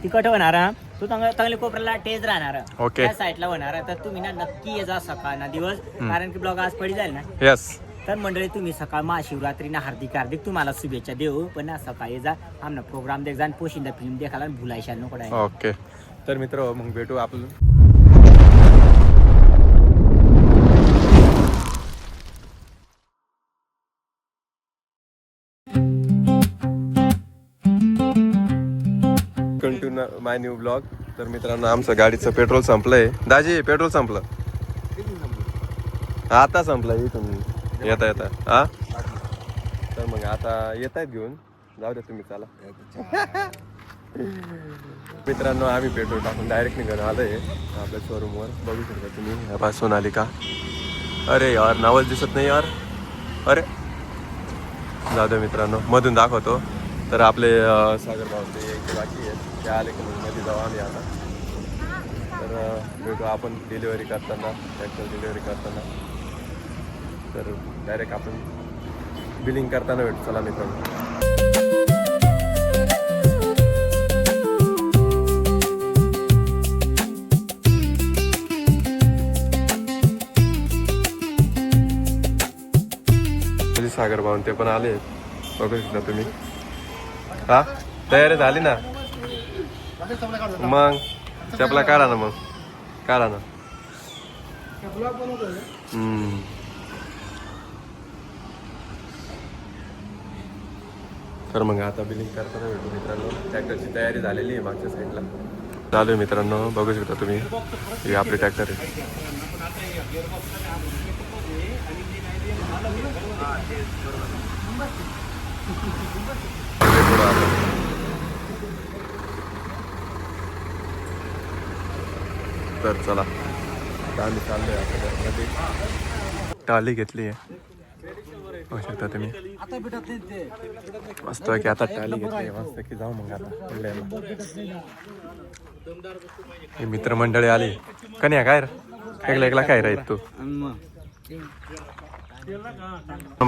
तिकट होणार तू चांगले कोपऱ्याला टेज राहणार ओके. त्या साईडला होणार तर तुम्ही ना नक्की ये जा सकाळ ना दिवस कारण की ब्लॉग आज पडी जाईल ना. यस. तर मंडळी तुम्ही सकाळ महाशिवरात्री ना हार्दिक तुम्हाला शुभेच्छा देऊ पण ना सकाळी जा आमना प्रोग्राम देख जा आणि पोशिंदा फिल्म देखायला भुलायशा नको डाय. ओके. तर मित्र मग भेटू आपण. कंटिन्यू माय न्यू ब्लॉग. तर मित्रांनो आमचं गाडीचं पेट्रोल संपलंय. दाजी पेट्रोल संपलं आता संपलं इथून येता येता. हा तर मग आता येत आहेत घेऊन जाऊ द्या तुम्ही चला. मित्रांनो आम्ही पेट्रोल टाकून डायरेक्ट निघून आलोय आपल्या शोरूमवर. बघू शकता तुम्ही पासून आली का. अरे यार नावच दिसत नाही यार. अरे जाऊ द्या मित्रांनो मधून दाखवतो. तर आपले सागर भाऊचे एक बाकी आहेत ते आले की मध्ये जाऊ आम्ही आता. तर भेटू आपण डिलिव्हरी करताना ट्रॅक्टर डिलिव्हरी करताना. तर डायरेक्ट आपण बिलिंग करताना भेटू. चला मित्रांनो. सागर भाऊन ते पण आले बघू शकता तुम्ही. हा तयारी झाली ना मग चपला काढा ना मग काढा ना. तर मग आता बिलिंग करताना भेटू मित्रांनो. ट्रॅक्टरची तयारी झालेली आहे मागच्या साईडला चालू आहे मित्रांनो. बघू शकता तुम्ही हे आपले ट्रॅक्टर आहे. तर चला आता आम्ही चाललोय आता टाली घेतली आहे बघू शकता तुम्ही. मस्त की आता टाली घेतली मस्त की जाऊ मग आता. हे मित्रमंडळी आली कन्या काय एकला एकला काय राहील तू.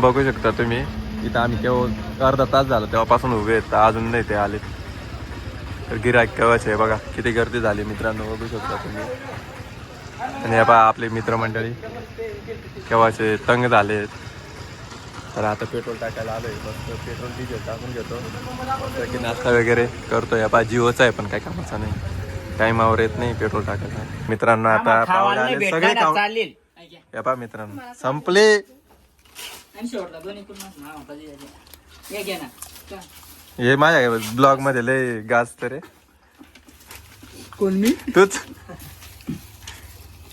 बघू शकता तुम्ही इथं आम्ही केव्हा अर्धा तास झाला तेव्हापासून उभे आहेत अजून नाही ते आले. तर गिऱ्हाईक केव्हाच आहे बघा किती गर्दी झाली मित्रांनो. बघू शकता तुम्ही. आणि हे पहा आपले मित्रमंडळी केव्हाचे तंग झालेत. तर आता पेट्रोल टाकायला आलोय मस्त पेट्रोल डिझेल टाकून घेतो मस्त की नाश्ता वगैरे करतो. या पहा जिओचा आहे पण काय कामाचा नाही टाईमावर येत नाही पेट्रोल टाकायला. मित्रांनो आता पाहुणे आले सगळे चालेल. या पहा मित्रांनो संपले. हे माझ्या ब्लॉग मध्ये लय गाजत रे. कोण मी तूच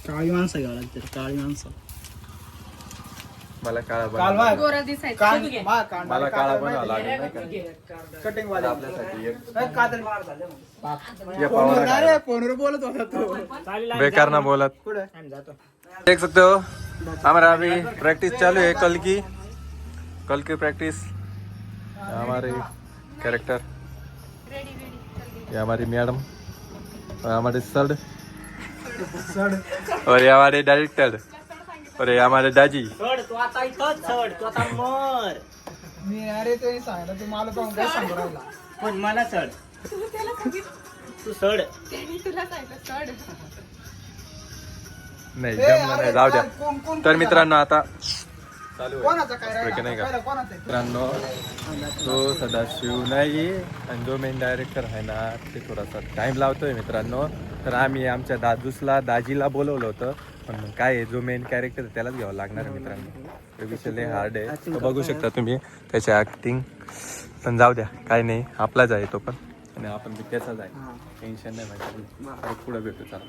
काळी माणसं घ्यावं लागते काळी माणसं. मला काळा मला काळा बनवावा लागेल नाही का कटिंग वाला आपल्यासाठी एक फोनवर बोलत होता तो बेकार ना बोलत. देख सकते हो हमारा अभी प्रैक्टिस चालू है. कल की प्रैक्टिस. हमारे कैरेक्टर ये हमारी मैडम और हमारे सर और ये हमारे डायरेक्टर और ये हमारे दाजी. तू आता इथंच चढ तू आता मर. मी अरे ते सांगितलं तू मला पाहून काय सांगू राहिला. पण मला चढ तू चढ. नाही जमलं नाही जाऊ द्या. तर मित्रांनो आता चालू कोणाचा काय आहे नाही का राहिला कोणाचा मित्रांनो. तो सदाशिव नाही आणि जो मेन डायरेक्टर आहे ना ते थोडासा टाइम लावतोय मित्रांनो. तर आम्ही आमच्या दाजीला बोलवलं होतं पण मग काय आहे जो मेन कॅरेक्टर त्यालाच घ्यावं लागणार आहे मित्रांनो. तो विषय लय हार्ड आहे. तो बघू शकता तुम्ही त्याची ऍक्टिंग. पण जाऊ द्या काय नाही आपलाच आहे तो पण आणि आपण बी त्याचाच आहे. टेन्शन नाही माहिती पुढे भेटू चला.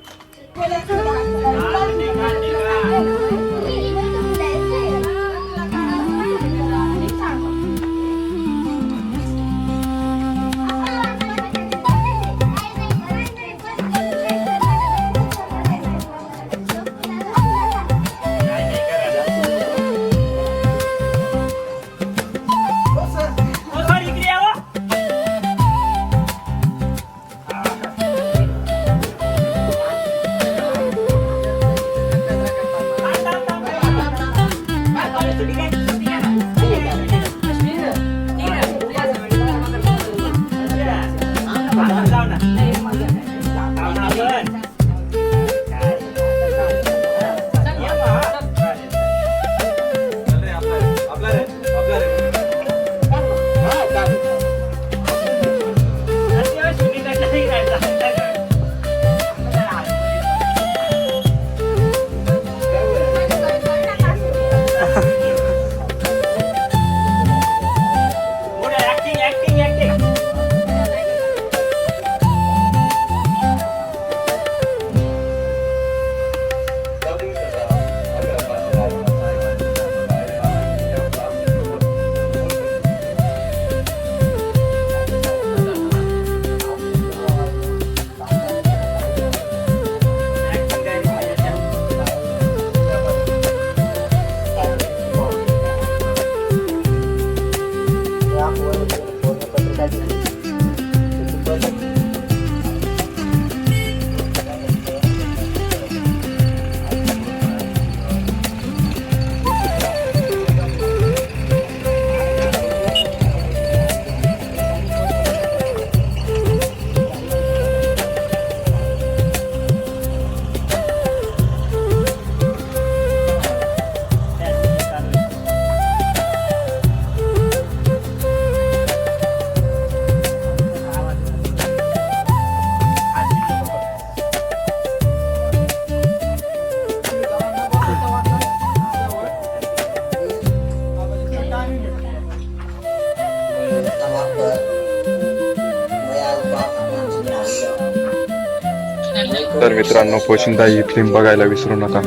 तर मित्रांनो, पोशिंदा ही फिल्म बघायला विसरू नका.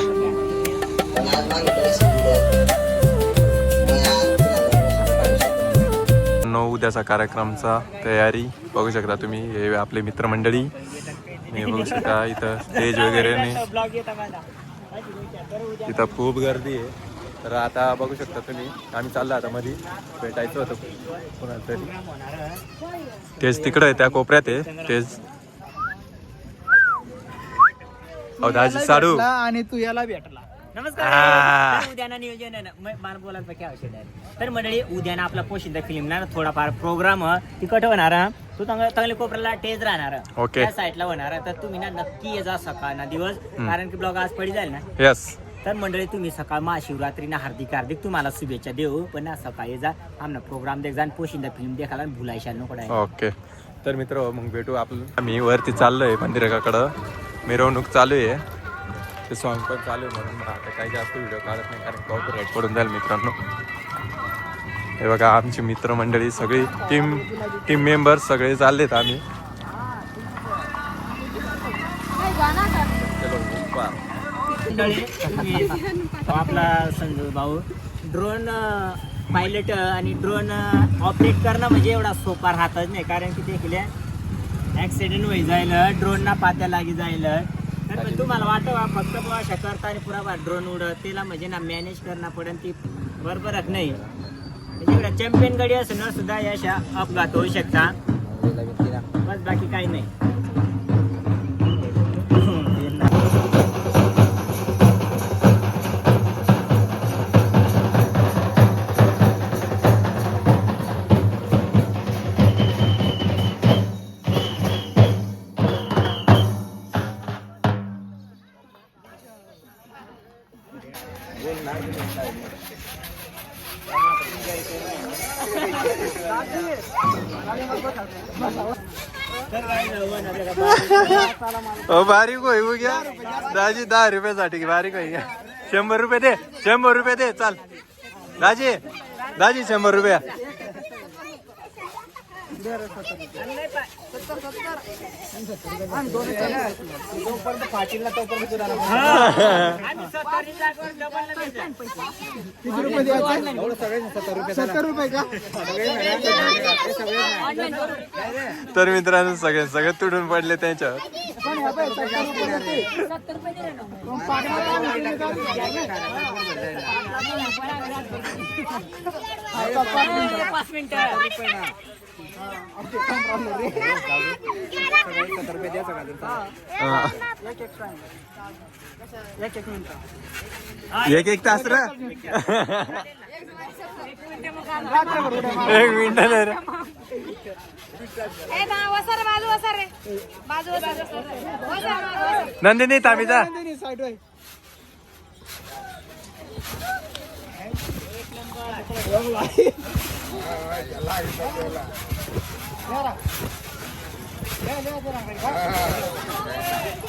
उद्याचा कार्यक्रमचा तयारी बघू शकता तुम्ही. हे आपले मित्रमंडळी हे बघू शकता. इथं स्टेज वगैरे नाही, इथं खूप गर्दी आहे. तर आता बघू शकता तुम्ही, आम्ही चाललो आता मध्ये भेटायचं होतं कोणाला तरी. तेच तिकडं आहे, त्या कोपऱ्यात आहे तेच. दाजी साडू आणि तू याला भेटला. नमस्कार. उद्याना नियोजन आहे ना, मला बोलायला काय आवश्यक आहे. तर मंडळी, उद्याना आपला पोशिंदा फिल्म ना थोडाफार प्रोग्राम तिकट होणार. तू चांगले कोपऱ्याला टेज राहणार. ओके. त्या साईडला होणार. तर तुम्ही ना नक्की ये जा सकाळ ना दिवस, कारण की ब्लॉग आज पडी जाईल ना. यस. तर मंडळी, तुम्ही सकाळ महाशिवरात्रीना हार्दिक तुम्हाला शुभेच्छा देऊ. पण ना सकाळी जा आमना प्रोग्राम देख जा, पोशिंदा फिल्म देखायला भुलायशा नको. ओके. तर मित्र, मग भेटू आपण. आम्ही वरती चाललोय मंदिराकडं. मिरवणूक चालू आहे, ते सॉन्ग पण चालू आहे, म्हणून आता काही जास्त व्हिडिओ काढत नाही कारण कॉपीराईट पडून जाईल मित्रांनो. हे बघा, आमची मित्रमंडळी सगळी टीम मेंबर्स सगळे चाललेत आम्ही. आपला संजू भाऊ ड्रोन पायलट आणि ड्रोन ऑपरेट करणं म्हणजे एवढा सोपा राहतच नाही, कारण की देखील ऍक्सिडेंट होई जाईल, ड्रोन ना पात्या लागी जाईल. तर तुम्हाला वाटवा फक्त अशा करता आणि पुरा ड्रोन उडत त्याला म्हणजे ना मॅनेज करणं पडेल, ती बरोबरच नाही. म्हणजे चॅम्पियन गाडी असं न सुद्धा अशा अपघात होऊ शकता, बस बाकी काही नाही. बारीक होई घ्या दाजी, 10 रुपयासाठी बारीक होई घ्या. 100 रुपये दे, 100 रुपये दे. चाल दाजी, 100 रुपया. तर मित्रांनो, सगळे तुडून पडले त्यांच्यावर. एक एक तास रे एक मिनिट नाही रे नंदिनी तामिजा साईड वर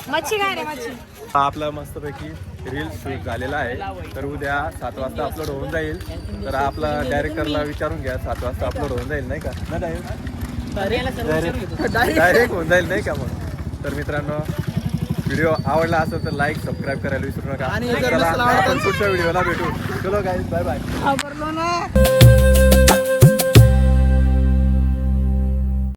मच्छी काय रे मच्छी आपला मस्तपैकी रील शूट झालेला आहे तर उद्या 7 वाजता अपलोड होऊन जाईल तर आपला डायरेक्टरला विचारून घ्या 7 वाजता अपलोड होऊन जाईल नाही का डायरेक्ट होऊन जाईल नाही का मग तर मित्रांनो व्हिडिओ आवडला असेल तर लाईक सबस्क्राईब करायला विसरू नका आणि चला, आपण पुढच्या व्हिडिओला भेटू चलो गाईज बाय बाय आवरलो ना